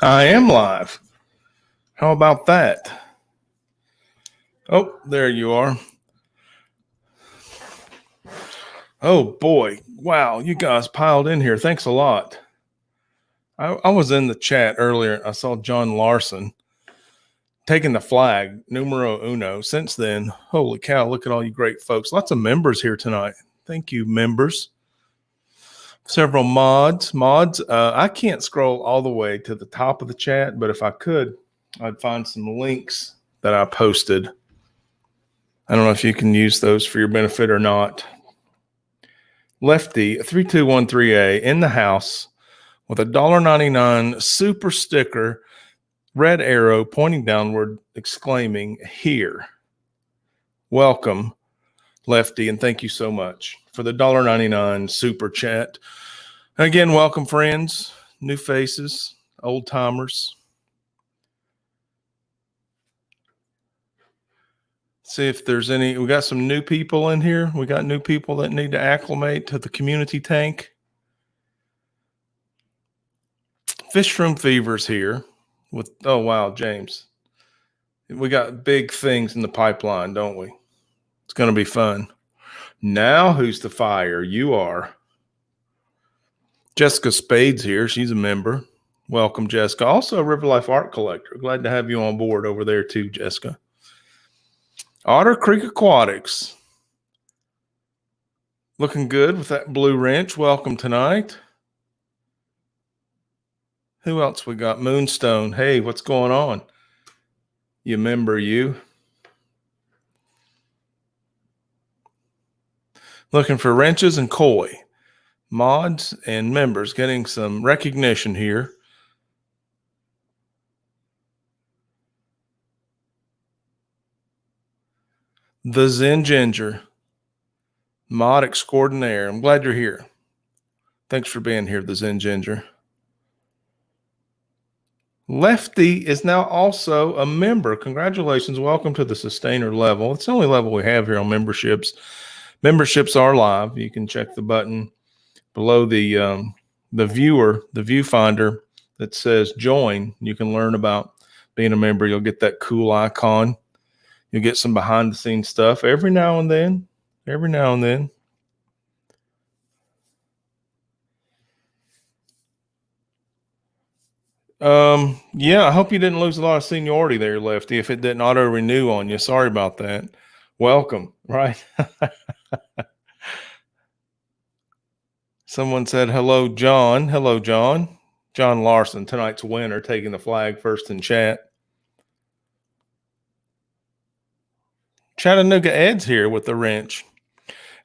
I am live. How about that? Oh, there you are. Oh boy. Wow, you guys piled in here. Thanks a lot. I was in the chat earlier. I saw John Larson taking the flag, numero uno. Since then, holy cow, look at all you great folks. Lots of members here tonight. Thank you, members. Several mods. I can't scroll all the way to the top of the chat, but if I could, I'd find some links that I posted. I don't know if you can use those for your benefit or not. Lefty 3213A in the house with a $1.99 super sticker, red arrow pointing downward, exclaiming, "Here." Welcome, Lefty, and thank you so much for the $1.99 super chat. Again, welcome, friends, new faces, old timers. See if there's any. We got some new people in here. We got new people that need to acclimate to the community tank. Fish Room Fever's here with, oh wow, James. We got big things in the pipeline, don't we? It's going to be fun. Now who's the fire? You are. Jessica Spade's here. She's a member. Welcome, Jessica. Also a River Life art collector. Glad to have you on board over there too, Jessica. Otter Creek Aquatics. Looking good with that blue wrench. Welcome tonight. Who else we got? Moonstone. Hey, what's going on? You member, you. Looking for wrenches and koi. Mods and members getting some recognition here. The Zen Ginger. Mod extraordinaire. I'm glad you're here. Thanks for being here, the Zen Ginger. Lefty is now also a member. Congratulations. Welcome to the Sustainer level. It's the only level we have here on memberships. Memberships are live. You can check the button below the viewfinder that says join. You can learn about being a member. You'll get that cool icon. You'll get some behind the scenes stuff every now and then. Yeah, I hope you didn't lose a lot of seniority there, Lefty, if it didn't auto renew on you. Sorry about that. Welcome, right? Someone said, hello, John. Hello, John. John Larson, tonight's winner, taking the flag first in chat. Chattanooga Ed's here with the wrench.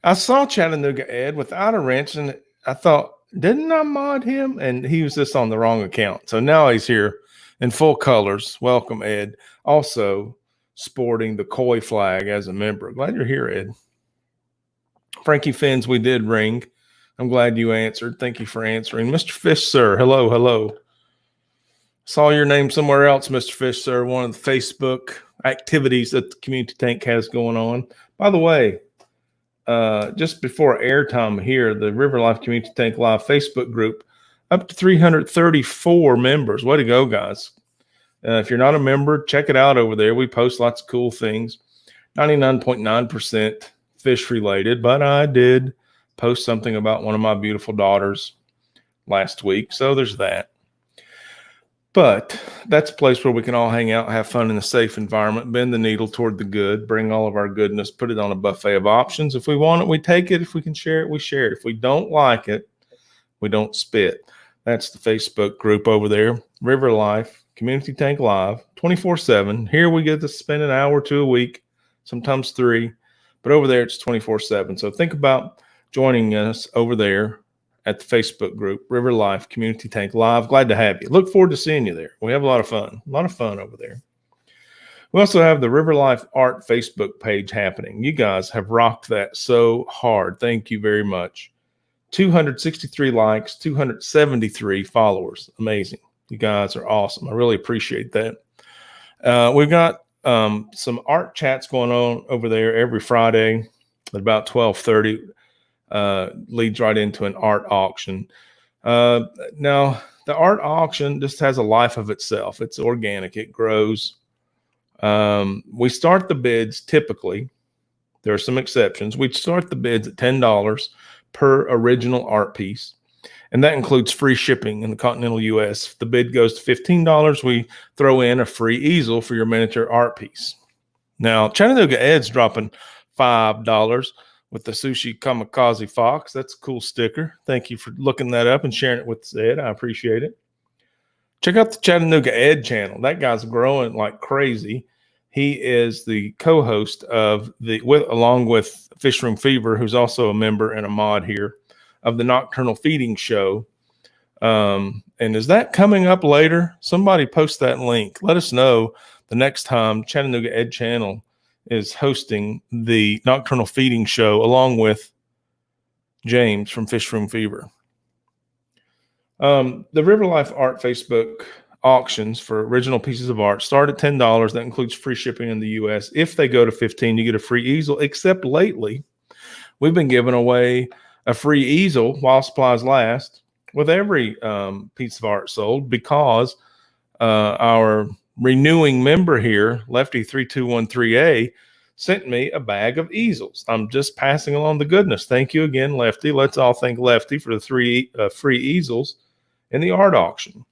I saw Chattanooga Ed without a wrench, and I thought, didn't I mod him? And he was just on the wrong account. So now he's here in full colors. Welcome, Ed. Also sporting the koi flag as a member. Glad you're here, Ed. Frankie Fins, we did ring. I'm glad you answered. Thank you for answering. Mr. Fish, sir. Hello, hello. Saw your name somewhere else, Mr. Fish, sir. One of the Facebook activities that the Community Tank has going on. By the way, just before airtime here, the River Life Community Tank Live Facebook group, up to 334 members. Way to go, guys. If you're not a member, check it out over there. We post lots of cool things. 99.9% fish related, but I did post something about one of my beautiful daughters last week. So there's that. But that's a place where we can all hang out, have fun in a safe environment, bend the needle toward the good, bring all of our goodness, put it on a buffet of options. If we want it, we take it. If we can share it, we share it. If we don't like it, we don't spit. That's the Facebook group over there, River Life, Community Tank Live, 24/7. Here we get to spend an hour or two a week, sometimes 3. But over there, it's 24/7. So think about joining us over there at the Facebook group, River Life Community Tank Live. Glad to have you. Look forward to seeing you there. We have a lot of fun over there. We also have the River Life Art Facebook page happening. You guys have rocked that so hard. Thank you very much. 263 likes, 273 followers. Amazing. You guys are awesome. I really appreciate that. We've got some art chats going on over there every Friday at about 12:30. Leads right into an art auction. Now, The art auction just has a life of itself. It's organic. It grows. We start the bids typically. There are some exceptions. We start the bids at $10 per original art piece, and that includes free shipping in the continental U.S. If the bid goes to $15, we throw in a free easel for your miniature art piece. Now, Chattanooga Ed's dropping $5 with the Sushi Kamikaze Fox. That's a cool sticker. Thank you for looking that up and sharing it with Ed. I appreciate it. Check out the Chattanooga Ed channel. That guy's growing like crazy. He is the co-host of along with Fish Room Fever, who's also a member and a mod here, of the Nocturnal Feeding Show. And is that coming up later? Somebody post that link. Let us know the next time Chattanooga Ed channel is hosting the Nocturnal Feeding Show along with James from Fish Room Fever. The River Life Art Facebook auctions for original pieces of art start at $10. That includes free shipping in the U.S. If they go to $15, you get a free easel, except lately we've been giving away a free easel while supplies last with every piece of art sold, because our renewing member here, Lefty3213A, sent me a bag of easels. I'm just passing along the goodness. Thank you again, Lefty. Let's all thank Lefty for the three free easels in the art auction.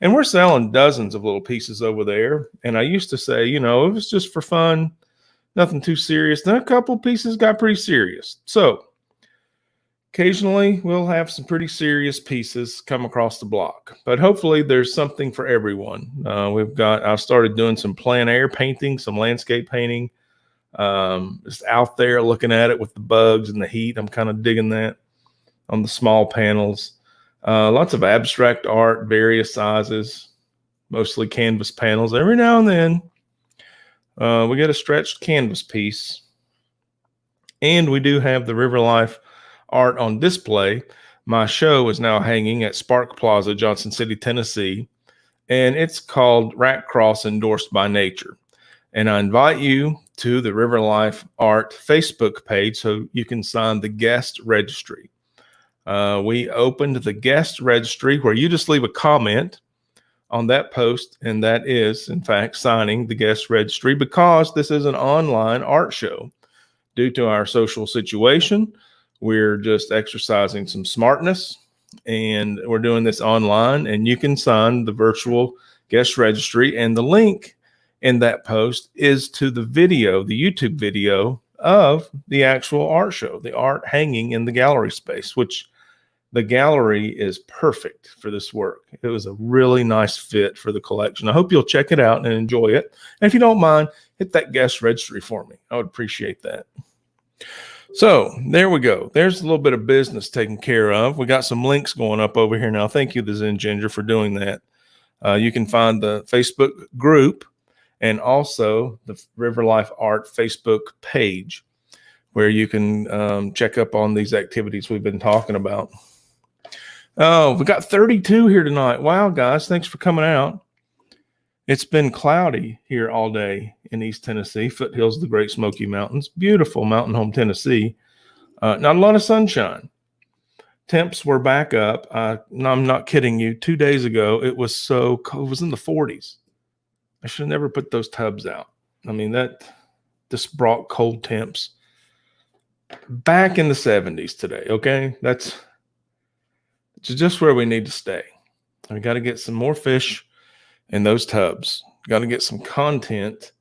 And we're selling dozens of little pieces over there. And I used to say, it was just for fun, nothing too serious. Then a couple pieces got pretty serious. So occasionally we'll have some pretty serious pieces come across the block, but hopefully there's something for everyone. I've started doing some plein air painting, some landscape painting, just out there looking at it with the bugs and the heat. I'm kind of digging that on the small panels. Lots of abstract art, various sizes, mostly canvas panels. Every now and then we get a stretched canvas piece, and we do have the River Life art on display. My show is now hanging at Spark Plaza, Johnson City, Tennessee, and it's called Rack Cross Endorsed by Nature. And I invite you to the River Life Art Facebook page so you can sign the guest registry. We opened the guest registry where you just leave a comment on that post, and that is, in fact, signing the guest registry, because this is an online art show. Due to our social situation, we're just exercising some smartness, and we're doing this online, and you can sign the virtual guest registry. And the link in that post is to the video, the YouTube video of the actual art show, the art hanging in the gallery space, which the gallery is perfect for this work. It was a really nice fit for the collection. I hope you'll check it out and enjoy it. And if you don't mind, hit that guest registry for me. I would appreciate that. So there we go. There's a little bit of business taken care of. We got some links going up over here now. Thank you, the Zen Ginger, for doing that. You can find the Facebook group and also the River Life Art Facebook page, where you can check up on these activities we've been talking about. Oh, we got 32 here tonight. Wow, guys, thanks for coming out. It's been cloudy here all day in East Tennessee, foothills of the Great Smoky Mountains. Beautiful Mountain Home, Tennessee. Not a lot of sunshine. Temps were back up. No, I'm not kidding you. 2 days ago, it was so cold. It was in the 40s. I should have never put those tubs out. I mean, that just brought cold temps back in the 70s today. Okay, that's just where we need to stay. We got to get some more fish in those tubs. Got to get some content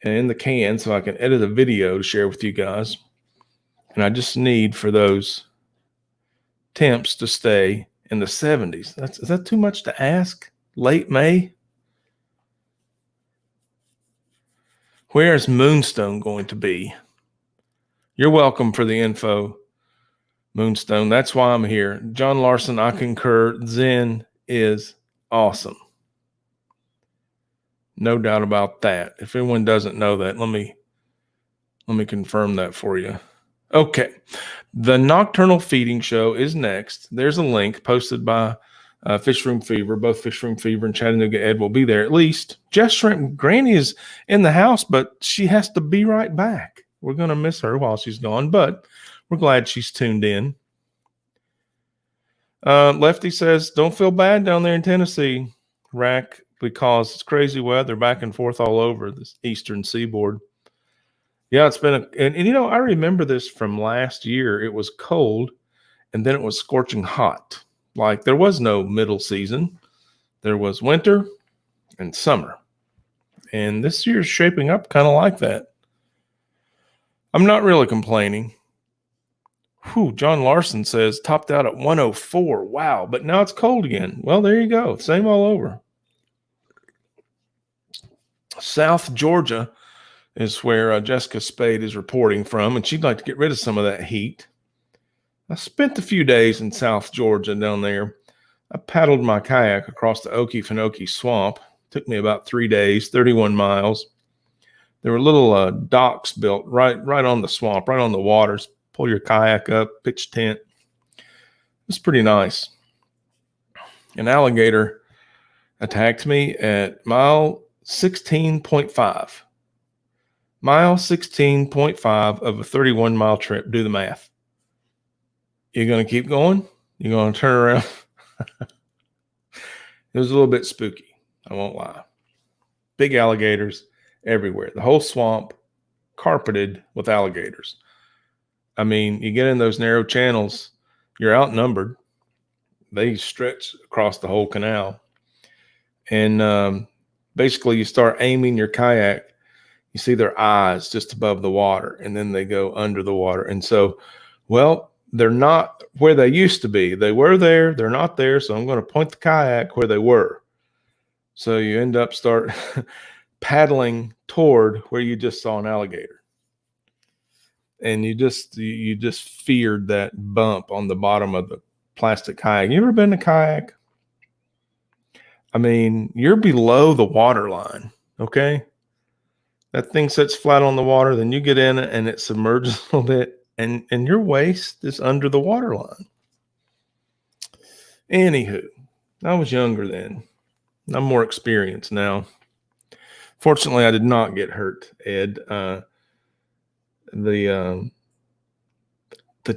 in the can so I can edit a video to share with you guys. And I just need for those temps to stay in the 70s. Is that too much to ask? Late May? Where's Moonstone going to be? You're welcome for the info, Moonstone. That's why I'm here. John Larson, I concur. Zen is awesome. No doubt about that. If anyone doesn't know that, let me confirm that for you. Okay. The Nocturnal Feeding Show is next. There's a link posted by Fish Room Fever. Both Fish Room Fever and Chattanooga Ed will be there at least. Jess Shrimp Granny is in the house, but she has to be right back. We're going to miss her while she's gone, but we're glad she's tuned in. Lefty says, don't feel bad down there in Tennessee, Rack, because it's crazy weather back and forth all over the eastern seaboard. Yeah, it's been and you know, I remember this from last year. It was cold and then it was scorching hot. Like there was no middle season. There was winter and summer. And this year's shaping up kind of like that. I'm not really complaining. Whew, John Larson says topped out at 104. Wow, but now it's cold again. Well, there you go. Same all over. South Georgia is where Jessica Spade is reporting from, and she'd like to get rid of some of that heat. I spent a few days in South Georgia down there. I paddled my kayak across the Okefenokee Swamp. Took me about 3 days, 31 miles. There were little docks built right on the swamp, right on the waters. Pull your kayak up, pitch tent. It was pretty nice. An alligator attacked me at mile 16.5. Mile 16.5 of a 31-mile trip. Do the math. You're going to keep going? You're going to turn around? It was a little bit spooky. I won't lie. Big alligators everywhere. The whole swamp carpeted with alligators. I mean, you get in those narrow channels, you're outnumbered. They stretch across the whole canal. And basically, you start aiming your kayak. You see their eyes just above the water, and then they go under the water. And so, well, they're not where they used to be. They were there. They're not there. So I'm going to point the kayak where they were. So you end up start paddling toward where you just saw an alligator. And you just feared that bump on the bottom of the plastic kayak. You ever been in a kayak? I mean, you're below the water line, okay? That thing sits flat on the water, then you get in it and it submerges a little bit, and your waist is under the water line. Anywho, I was younger then. I'm more experienced now. Fortunately, I did not get hurt, Ed. The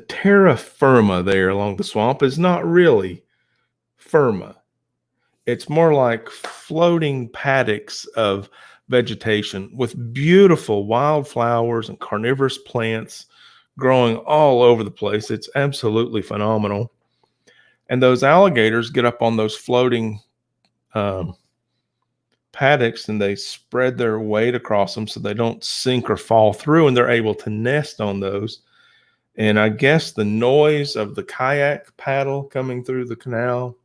terra firma there along the swamp is not really firma. It's more like floating paddocks of vegetation with beautiful wildflowers and carnivorous plants growing all over the place. It's absolutely phenomenal. And those alligators get up on those floating paddocks and they spread their weight across them so they don't sink or fall through, and they're able to nest on those. And I guess the noise of the kayak paddle coming through the canal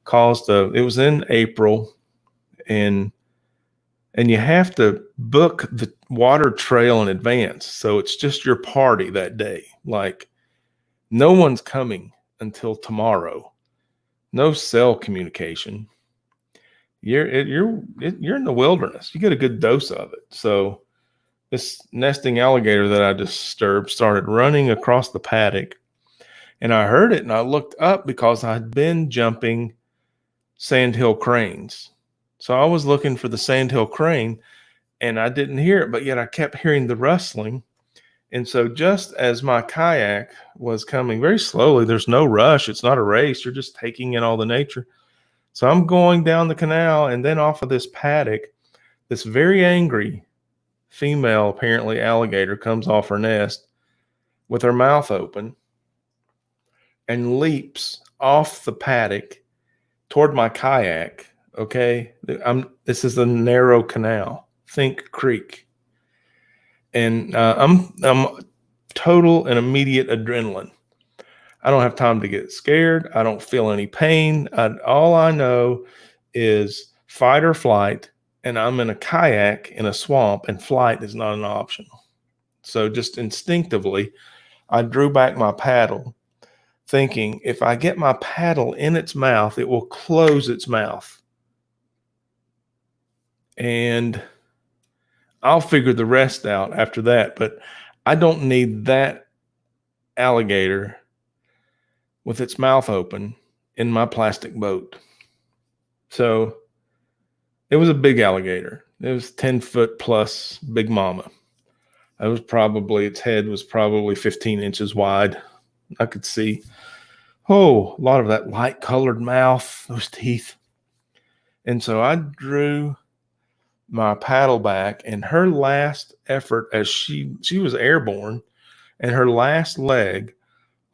caused it was in April, and you have to book the water trail in advance. So it's just your party that day. Like no one's coming until tomorrow. No cell communication. You're in the wilderness. You get a good dose of it. So this nesting alligator that I disturbed started running across the paddock, and I heard it and I looked up because I'd been jumping sandhill cranes. So I was looking for the sandhill crane and I didn't hear it, but yet I kept hearing the rustling. And so just as my kayak was coming very slowly, there's no rush. It's not a race. You're just taking in all the nature. So I'm going down the canal, and then off of this paddock, this very angry female, apparently alligator, comes off her nest with her mouth open and leaps off the paddock toward my kayak. Okay. This is a narrow canal. Think creek. And I'm total and immediate adrenaline. I don't have time to get scared. I don't feel any pain. All I know is fight or flight, and I'm in a kayak in a swamp, and flight is not an option. So just instinctively, I drew back my paddle, thinking if I get my paddle in its mouth, it will close its mouth. And I'll figure the rest out after that. But I don't need that alligator with its mouth open in my plastic boat. So it was a big alligator. It was 10 foot plus big mama. Its head was probably 15 inches wide. I could see Oh, a lot of that light colored mouth, those teeth. And so I drew my paddle back, and her last effort, as she was airborne, and her last leg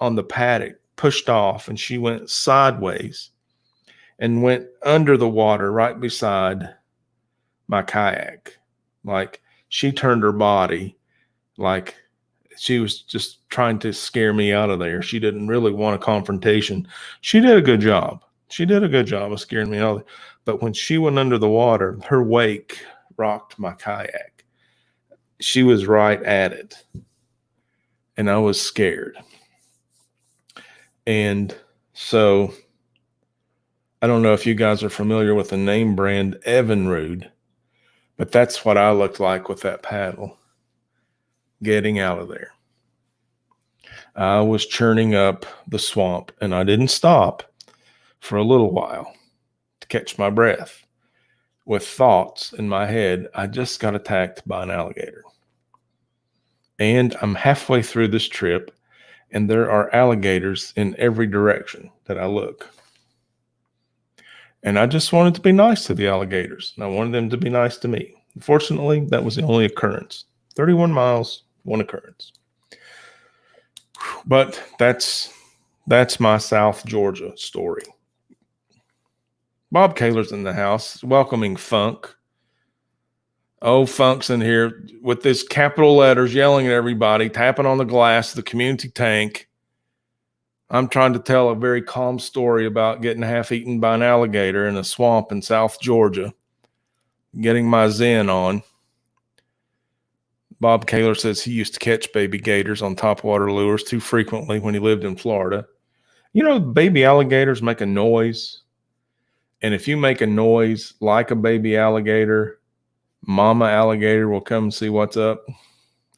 on the paddock pushed off, and she went sideways and went under the water right beside my kayak. Like, she turned her body like she was just trying to scare me out of there. She didn't really want a confrontation. She did a good job. She did a good job of scaring me out. But when she went under the water, her wake rocked my kayak. She was right at it. And I was scared. And so I don't know if you guys are familiar with the name brand Evinrude, but that's what I looked like with that paddle getting out of there. I was churning up the swamp, and I didn't stop for a little while to catch my breath with thoughts in my head. I just got attacked by an alligator. And I'm halfway through this trip, and there are alligators in every direction that I look. And I just wanted to be nice to the alligators, and I wanted them to be nice to me. Unfortunately, that was the only occurrence. 31 miles, one occurrence. But that's my South Georgia story. Bob Kaler's in the house, welcoming Funk. Oh, Funk's in here with this capital letters, yelling at everybody, tapping on the glass of the community tank. I'm trying to tell a very calm story about getting half eaten by an alligator in a swamp in South Georgia, getting my zen on. Bob Kaler says he used to catch baby gators on topwater lures too frequently when he lived in Florida. You know, baby alligators make a noise. And if you make a noise like a baby alligator, mama alligator will come and see what's up.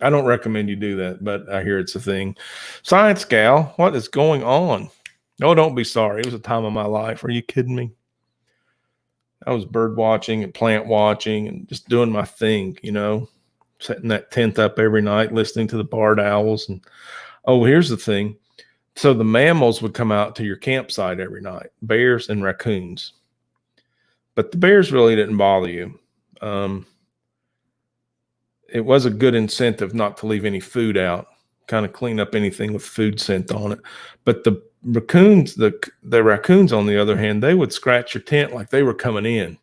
I don't recommend you do that, but I hear it's a thing. Science gal, what is going on? No, don't be sorry. It was a time of my life. Are you kidding me? I was bird watching and plant watching and just doing my thing, you know, setting that tent up every night, listening to the barred owls. And oh, here's the thing. So the mammals would come out to your campsite every night, bears and raccoons. But the bears really didn't bother you. It was a good incentive not to leave any food out, kind of clean up anything with food scent on it. But the raccoons, the raccoons, on the other hand, they would scratch your tent like they were coming in.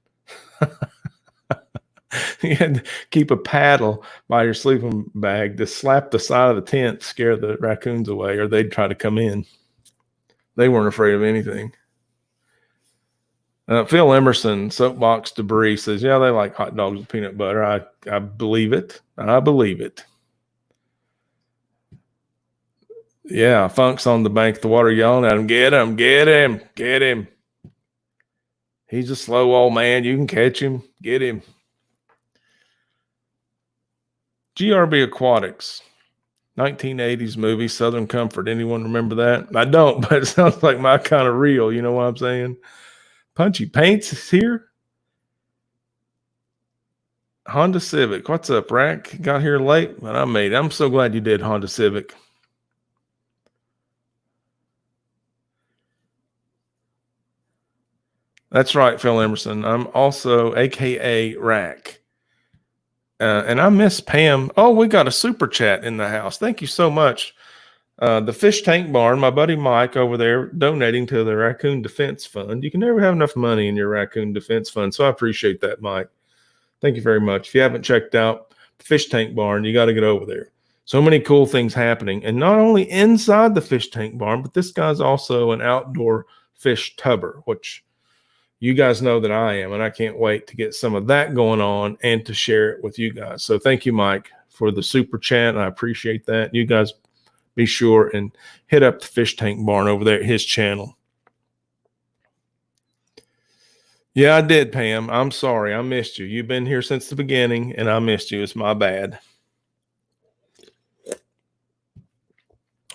You had to keep a paddle by your sleeping bag to slap the side of the tent, scare the raccoons away, or they'd try to come in. They weren't afraid of anything. Phil Emerson, Soapbox Debris, says, yeah, they like hot dogs with peanut butter. I believe it. I believe it. Yeah, Funk's on the bank of the water yelling at him, get him, get him, get him. He's a slow old man. You can catch him. Get him. GRB Aquatics, 1980s movie, Southern Comfort. Anyone remember that? I don't, but it sounds like my kind of reel. You know what I'm saying? Punchy Paints is here. Honda Civic. What's up, Rack? Got here late, but I made it. I'm so glad you did, Honda Civic. That's right, Phil Emerson. I'm also AKA Rack. And I miss Pam. Oh, we got a super chat in the house. Thank you so much. The Fish Tank Barn, my buddy Mike over there donating to the Raccoon Defense Fund. You can never have enough money in your Raccoon Defense Fund, so I appreciate that, Mike. Thank you very much. If you haven't checked out the Fish Tank Barn, you got to get over there. So many cool things happening. And not only inside the Fish Tank Barn, but this guy's also an outdoor fish tubber, which you guys know that I am, and I can't wait to get some of that going on and to share it with you guys. So thank you, Mike, for the super chat. I appreciate that. You guys be sure and hit up the Fish Tank Barn over there at his channel. Yeah, I did, Pam. I'm sorry. I missed you. You've been here since the beginning, and I missed you. It's my bad.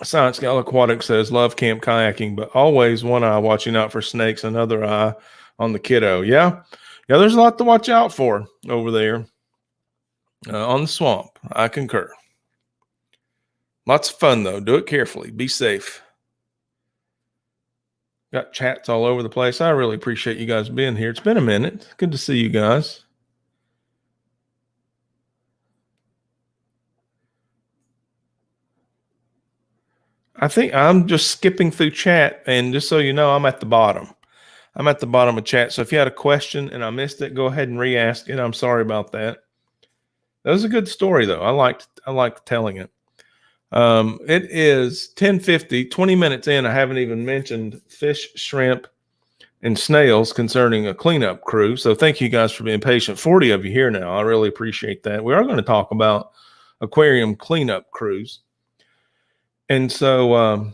Science Gal Aquatic says, love camp kayaking, but always one eye watching out for snakes, another eye on the kiddo. Yeah, there's a lot to watch out for over there on the swamp. I concur. Lots of fun, though. Do it carefully. Be safe. Got chats all over the place. I really appreciate you guys being here. It's been a minute. Good to see you guys. I think I'm just skipping through chat, and just so you know, I'm at the bottom. I'm at the bottom of chat. So if you had a question and I missed it, go ahead and re-ask it. I'm sorry about that. That was a good story, though. I liked telling it. It is 10:50, 20 minutes in. I haven't even mentioned fish, shrimp, and snails concerning a cleanup crew. So thank you guys for being patient. 40 of you here now. I really appreciate that. We are going to talk about aquarium cleanup crews. And so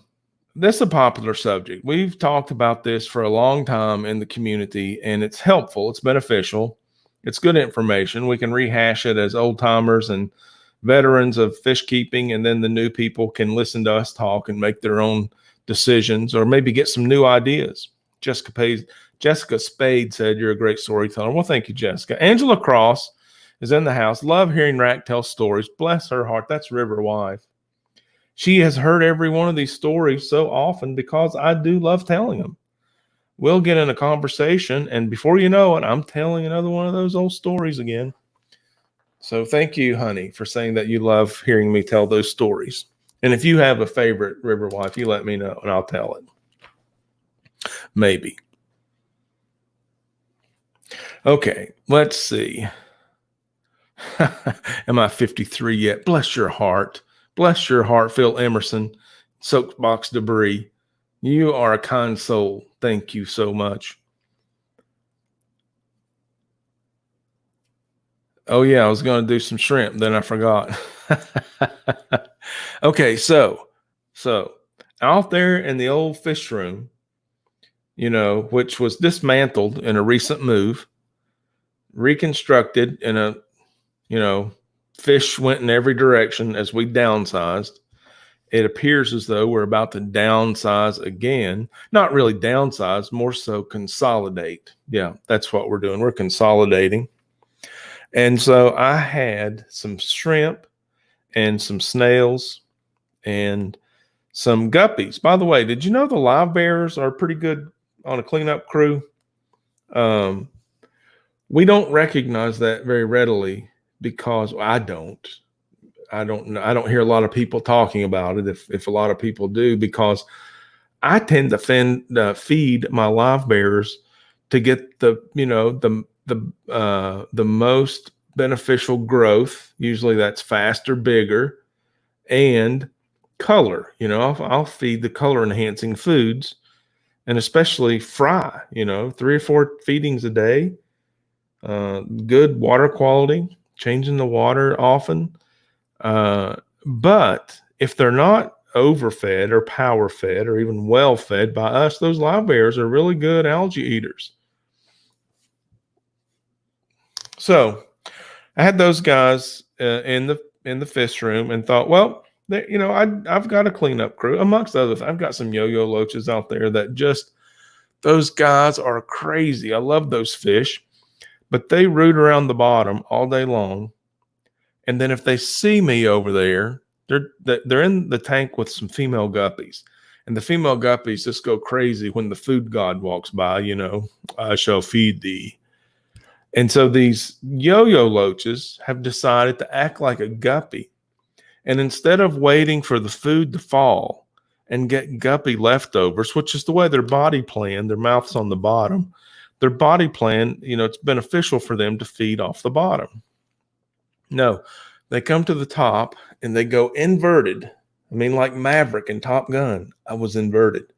this is a popular subject. We've talked about this for a long time in the community, and it's helpful. It's beneficial. It's good information. We can rehash it as old timers and veterans of fish keeping, and then the new people can listen to us talk and make their own decisions or maybe get some new ideas. Jessica Spade said, "You're a great storyteller." Well, thank you, Jessica. Angela Cross is in the house. Love hearing Rack tell stories. Bless her heart. That's River Wife. She has heard every one of these stories so often because I do love telling them. We'll get in a conversation, and before you know it, I'm telling another one of those old stories again. So thank you, honey, for saying that you love hearing me tell those stories. And if you have a favorite River Wife, you let me know and I'll tell it. Maybe. Okay, let's see. Am I 53 yet? Bless your heart. Bless your heart, Phil Emerson, Soapbox Debris. You are a kind soul. Thank you so much. Oh, yeah, I was going to do some shrimp, then I forgot. Okay, so out there in the old fish room, which was dismantled in a recent move, reconstructed in a, fish went in every direction as we downsized. It appears as though we're about to downsize again. Not really downsize, more so consolidate. Yeah, that's what we're doing. We're consolidating. And so I had some shrimp and some snails and some guppies. By the way, did you know the live bearers are pretty good on a cleanup crew? We don't recognize that very readily because I don't hear a lot of people talking about it. If a lot of people do, because I tend to feed my live bearers to get the most beneficial growth. Usually that's faster, bigger, and color. I'll feed the color enhancing foods, and especially fry. 3 or 4 feedings a day. Good water quality. Changing the water often. But if they're not overfed or power fed or even well fed by us, those live bears are really good algae eaters. So I had those guys in the fish room and thought, well, I've got a cleanup crew amongst others. I've got some yo-yo loaches out there that those guys are crazy. I love those fish, but they root around the bottom all day long. And then if they see me over there, they're in the tank with some female guppies. And the female guppies just go crazy when the food god walks by, I shall feed thee. And so these yo-yo loaches have decided to act like a guppy. And instead of waiting for the food to fall and get guppy leftovers, which is the way their body plan, their mouth's on the bottom, their body plan, it's beneficial for them to feed off the bottom. No, they come to the top and they go inverted. I mean, like Maverick in Top Gun, I was inverted.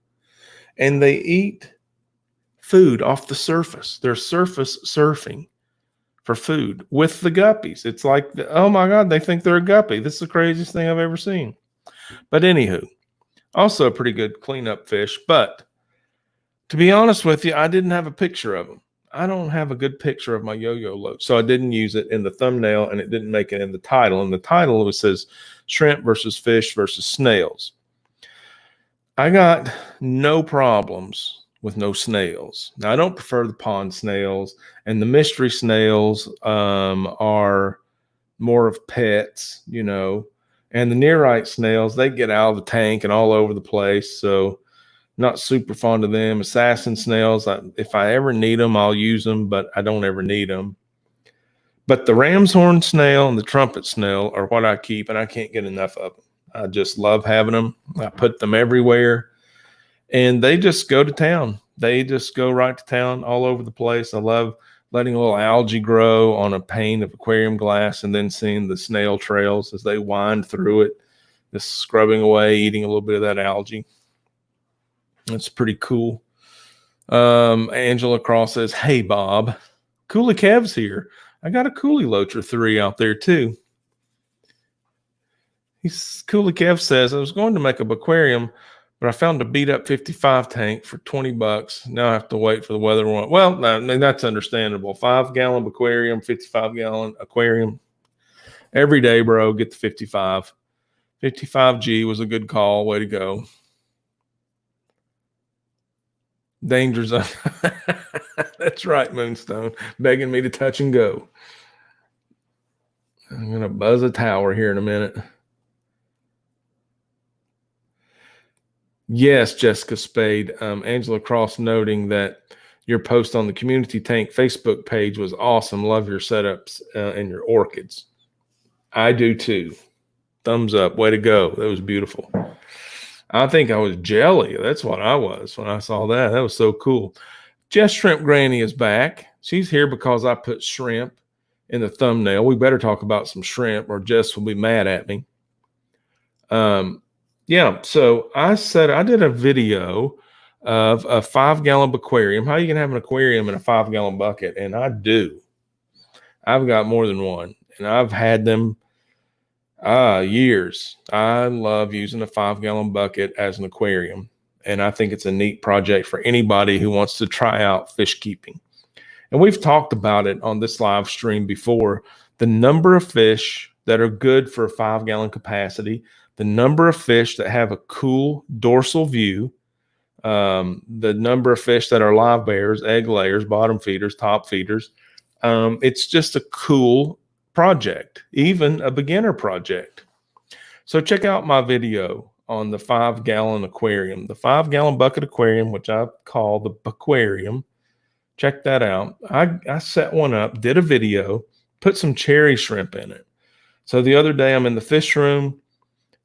And they eat food off the surface. They're surface surfing for food with the guppies. It's like, oh my God, they think they're a guppy. This is the craziest thing I've ever seen. But anywho, also a pretty good cleanup fish. But to be honest with you, I didn't have a picture of them. I don't have a good picture of my yo-yo loach, so I didn't use it in the thumbnail, and it didn't make it in the title. In the title, it says shrimp versus fish versus snails. I got no problems with no snails. Now, I don't prefer the pond snails, and the mystery snails are more of pets, and the nearite snails, they get out of the tank and all over the place, so Not super fond of them. Assassin snails, if I ever need them, I'll use them, but I don't ever need them. But the ram's horn snail and the trumpet snail are what I keep, and I can't get enough of them. I just love having them. I put them everywhere, and they just go to town. They just go right to town all over the place. I love letting a little algae grow on a pane of aquarium glass and then seeing the snail trails as they wind through it, just scrubbing away, eating a little bit of that algae. It's pretty cool. Angela Cross says, "Hey, Bob, Coolie Kev's here. I got a Coolie Loacher 3 out there too." Coolie Kev says, "I was going to make a aquarium, but I found a beat up 55 tank for $20. Now I have to wait for the weather one." Well, I mean, that's understandable. 5-gallon aquarium, 55-gallon aquarium. Every day, bro, get the 55. 55G was a good call. Way to go. Danger zone. That's right, Moonstone. Begging me to touch and go. I'm going to buzz a tower here in a minute. Yes, Jessica Spade. Angela Cross noting that your post on the Community Tank Facebook page was awesome. Love your setups and your orchids. I do too. Thumbs up. Way to go. That was beautiful. I think I was jelly. That's what I was when I saw that. That was so cool. Jess Shrimp Granny is back. She's here because I put shrimp in the thumbnail. We better talk about some shrimp or Jess will be mad at me. Yeah, so I did a video of a 5-gallon aquarium. How you can have an aquarium in a 5-gallon bucket? And I do. I've got more than one, and I've had them years. I love using a 5-gallon bucket as an aquarium, and I think it's a neat project for anybody who wants to try out fish keeping. And we've talked about it on this live stream before, the number of fish that are good for a 5-gallon capacity, the number of fish that have a cool dorsal view, the number of fish that are live bears, egg layers, bottom feeders, top feeders. It's just a cool project, even a beginner project. So check out my video on the 5-gallon aquarium, the 5-gallon bucket aquarium, which I call the aquarium. Check that out. I set one up, did a video, put some cherry shrimp in it. So the other day I'm in the fish room.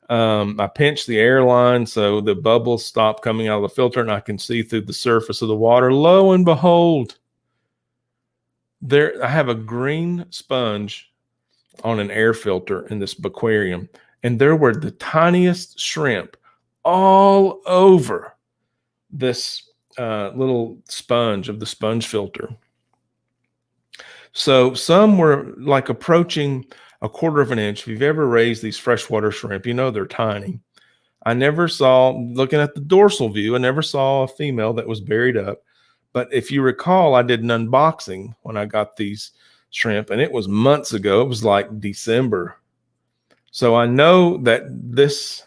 I pinched the air line so the bubbles stop coming out of the filter and I can see through the surface of the water. Lo and behold, I have a green sponge on an air filter in this aquarium, and there were the tiniest shrimp all over this little sponge of the sponge filter. So some were like approaching a quarter of an inch. If you've ever raised these freshwater shrimp, you know they're tiny. I never saw, looking at the dorsal view, I never saw a female that was buried up. But if you recall, I did an unboxing when I got these shrimp, and it was months ago. It was like December. So I know that this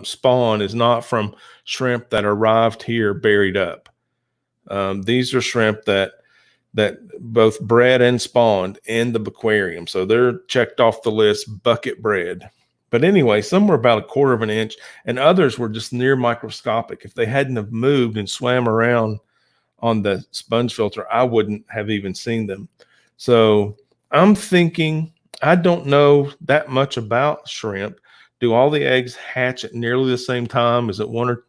spawn is not from shrimp that arrived here buried up. These are shrimp that both bred and spawned in the aquarium. So they're checked off the list, bucket bred. But anyway, some were about a quarter of an inch and others were just near microscopic. If they hadn't have moved and swam around on the sponge filter, I wouldn't have even seen them. So I'm thinking, I don't know that much about shrimp. Do all the eggs hatch at nearly the same time? Is it 1 or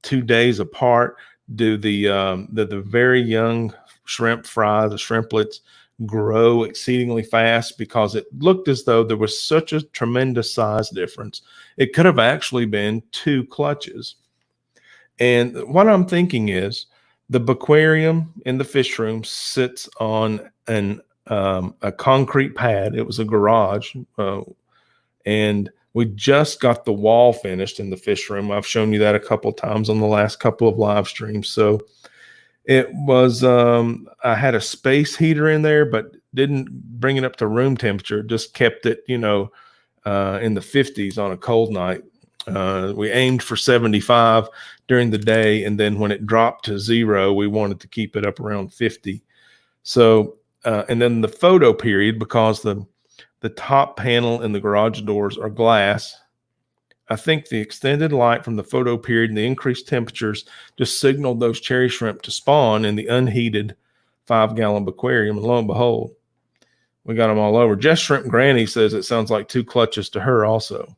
2 days apart? Do the very young shrimp fry, the shrimplets, grow exceedingly fast? Because it looked as though there was such a tremendous size difference. It could have actually been 2 clutches. And what I'm thinking is the aquarium in the fish room sits on a concrete pad. It was a garage, and we just got the wall finished in the fish room. I've shown you that a couple of times on the last couple of live streams. So it was, I had a space heater in there, but didn't bring it up to room temperature. Just kept it, in the 50s on a cold night. We aimed for 75 during the day, and then when it dropped to 0, we wanted to keep it up around 50. So, and then the photo period, because the top panel and the garage doors are glass, I think the extended light from the photo period and the increased temperatures just signaled those cherry shrimp to spawn in the unheated 5-gallon aquarium. And lo and behold, we got them all over. Just Shrimp Granny says it sounds like 2 clutches to her also.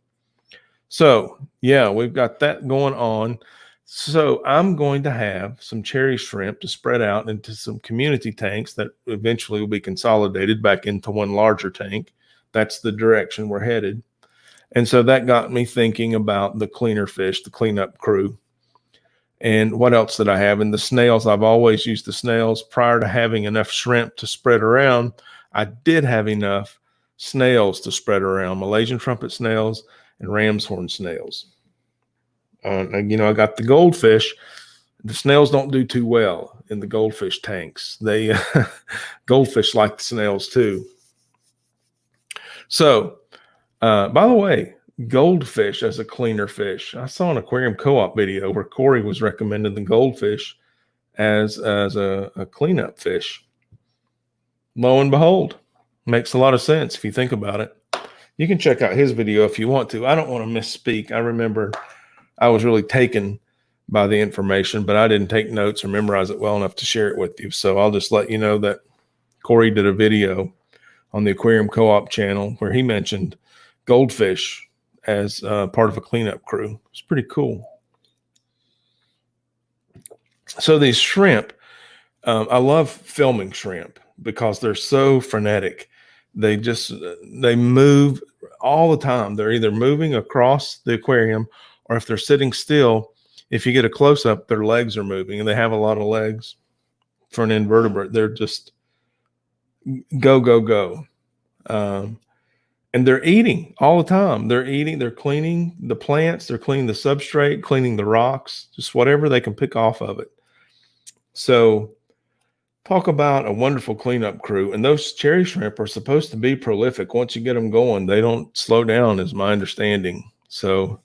So, yeah, we've got that going on. So I'm going to have some cherry shrimp to spread out into some community tanks that eventually will be consolidated back into one larger tank. That's the direction we're headed. And so that got me thinking about the cleaner fish, the cleanup crew. And what else did I have? And the snails, I've always used the snails. Prior to having enough shrimp to spread around, I did have enough snails to spread around, Malaysian trumpet snails and ram's horn snails. I got the goldfish. The snails don't do too well in the goldfish tanks. They goldfish like the snails too. So, by the way, goldfish as a cleaner fish. I saw an aquarium co-op video where Corey was recommending the goldfish as a cleanup fish. Lo and behold, makes a lot of sense if you think about it. You can check out his video if you want to. I don't want to misspeak. I remember I was really taken by the information, but I didn't take notes or memorize it well enough to share it with you. So I'll just let you know that Corey did a video on the Aquarium Co-op channel where he mentioned goldfish as part of a cleanup crew. It's pretty cool. So these shrimp, I love filming shrimp because they're so frenetic. They move all the time. They're either moving across the aquarium, or if they're sitting still, if you get a close-up, their legs are moving, and they have a lot of legs for an invertebrate. They're just go, go, go. And they're eating all the time. They're eating, they're cleaning the plants, they're cleaning the substrate, cleaning the rocks, just whatever they can pick off of it. So talk about a wonderful cleanup crew. And those cherry shrimp are supposed to be prolific. Once you get them going, they don't slow down, is my understanding. So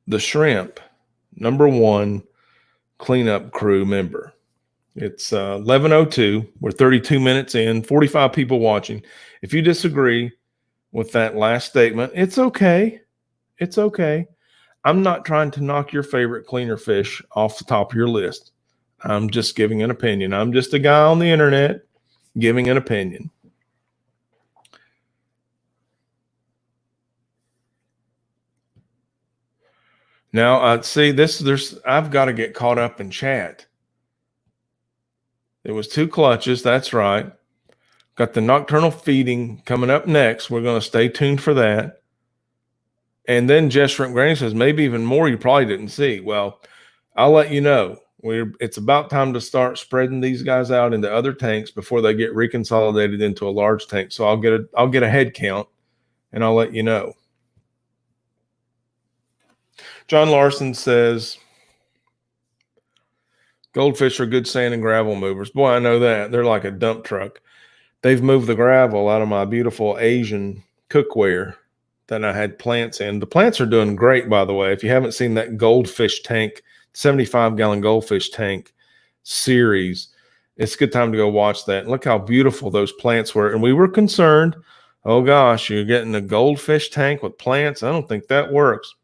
the shrimp, #1 cleanup crew member. It's 11:02. We're 32 minutes in, 45 people watching. If you disagree with that last statement, it's okay. It's okay. I'm not trying to knock your favorite cleaner fish off the top of your list. I'm just giving an opinion. I'm just a guy on the internet giving an opinion. Now, see this. I've got to get caught up in chat. It was 2 clutches. That's right. Got the nocturnal feeding coming up next. We're going to stay tuned for that. And then Jess Shrimp Granny says, maybe even more you probably didn't see. Well, I'll let you know. It's about time to start spreading these guys out into other tanks before they get reconsolidated into a large tank. So I'll get a head count and I'll let you know. John Larson says, goldfish are good sand and gravel movers. Boy, I know that. They're like a dump truck. They've moved the gravel out of my beautiful Asian cookware that I had plants in. The plants are doing great, by the way. If you haven't seen that goldfish tank, 75-gallon goldfish tank series, it's a good time to go watch that. Look how beautiful those plants were. And we were concerned, oh gosh, you're getting a goldfish tank with plants. I don't think that works.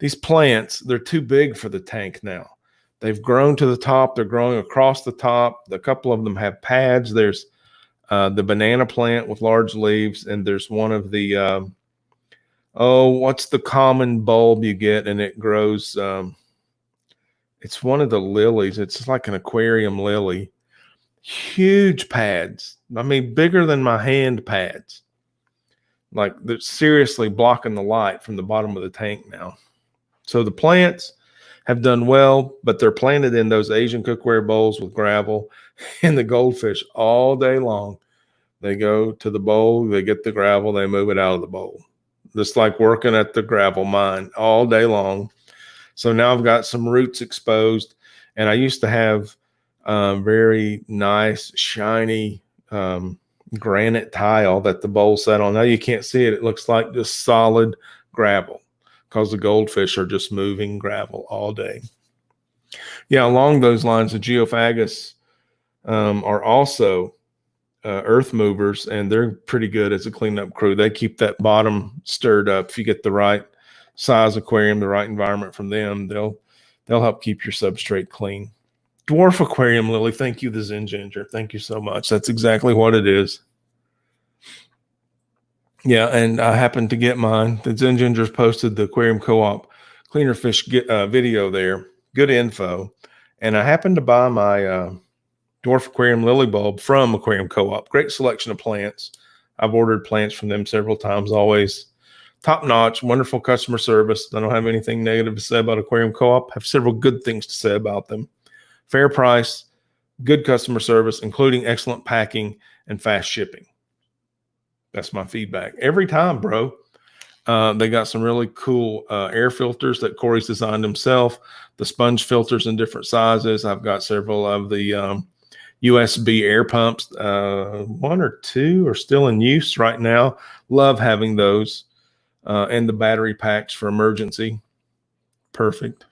These plants, they're too big for the tank now. They've grown to the top. They're growing across the top. A couple of them have pads. There's the banana plant with large leaves, and there's one of the, what's the common bulb you get, and it grows, it's one of the lilies. It's like an aquarium lily. Huge pads. I mean, bigger than my hand pads. Like they're seriously blocking the light from the bottom of the tank now. So the plants have done well, but they're planted in those Asian cookware bowls with gravel, and the goldfish all day long. They go to the bowl, they get the gravel, they move it out of the bowl. Just like working at the gravel mine all day long. So now I've got some roots exposed, and I used to have very nice, shiny granite tile that the bowl sat on. Now you can't see it. It looks like just solid gravel because the goldfish are just moving gravel all day. Yeah, along those lines, the geophagus are also earth movers, and they're pretty good as a cleanup crew. They keep that bottom stirred up if you get the right size aquarium, the right environment from them, they'll help keep your substrate clean. Dwarf aquarium lily, thank you, the Zen Ginger. Thank you so much. That's exactly what it is. Yeah, and I happened to get mine. The Zen Gingers posted the Aquarium Co-op cleaner fish video there. Good info. And I happened to buy my dwarf aquarium lily bulb from Aquarium Co-op. Great selection of plants. I've ordered plants from them several times. Always top notch, wonderful customer service. I don't have anything negative to say about Aquarium Co-op. I have several good things to say about them. Fair price, good customer service, including excellent packing and fast shipping. That's my feedback. Every time, bro. They got some really cool air filters that Corey's designed himself. The sponge filters in different sizes. I've got several of the USB air pumps. 1 or 2 are still in use right now. Love having those. And the battery packs for emergency. Perfect.